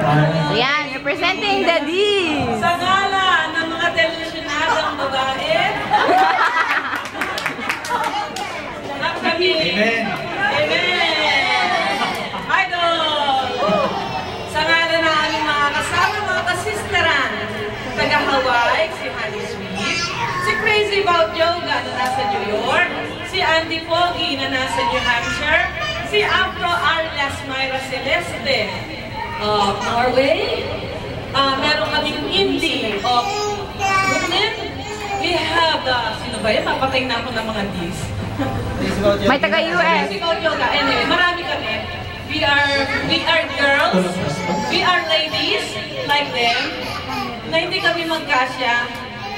Ayan, representing the D. Sa ngala ng mga delisyonadong babae. Amen. Amen. Idol. Sa ngala ng aming mga kasama, mga kasisteran, taga Hawaii, si Honey Sweet, si Crazy About Yoga na nasa New York, si Andy Foggy na nasa New Hampshire, si Afro Arias Myra Celeste of Norway, meron kaming Indie of Brooklyn, we have, sino ba yun? Mapatay na ako ng mga Ds. May taga-US. Crazy About Yoga. Anyway, marami kami. We are girls, we are ladies like them, na hindi kami magkasya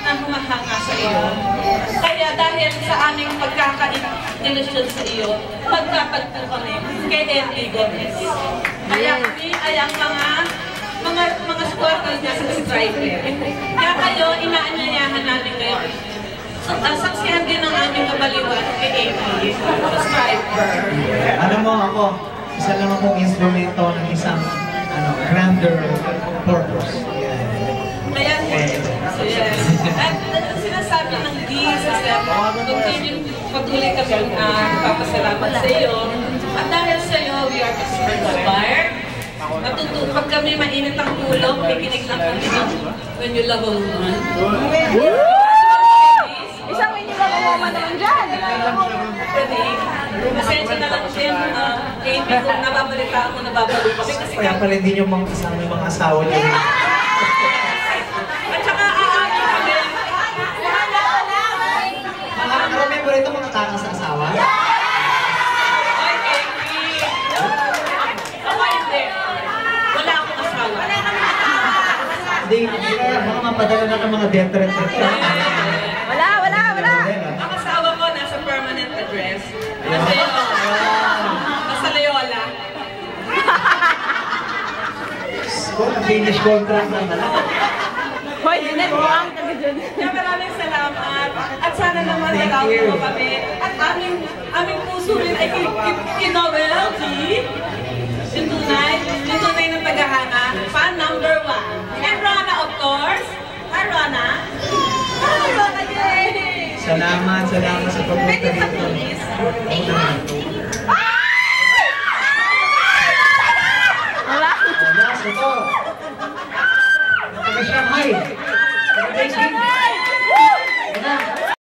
na humahanga sa iyo. Kaya dahil sa aming pagkaka-ilusyon sa iyo, magkatagpo kami kay Andy Gomez. Kaya kami ay ang mga squirtles niya sa striper. Kaya kayo, inaanyayahan namin kayo. Saksihan din ang aming kabaliwan kay Andy sa striper. Alam mo ako, isa lang akong instrumento ng isang grander purpose. Kaya, so yes. At sinasabi ng D sa step, patuloy kami papasalamat sa iyo. At dahil sa iyo, we are inspired. Pag kami mainit ang ulo, kikinig lang kami when you love a woman. Isang when you love a woman naman dyan. Pasensya na lang din, Amy, kung nababalita ako, nababalo kami kasi Kaya pala hindi nyo makasama yung mga asawa nyo. At saka aami kami. Remember ito mga takas sa asawa? Ay, Amy. Ako hindi. Wala akong asawa. Hindi, baka mapadala na ng mga death threat. Wala. Ang asawa ko nasa permanent address. Nasa Loyola. Finish contract na lang. Hoy, Jeanette, buwang ka dyan. Kaya maraming salamat. At sana naman nalaw mo kami. At aming puso rin ay kinovelty. Yung tunay ng tagahanga. Fan number 1. And Rana, of course. Hi, Rana. Hi, Rana, yay! Salamat sa pagpunta dito.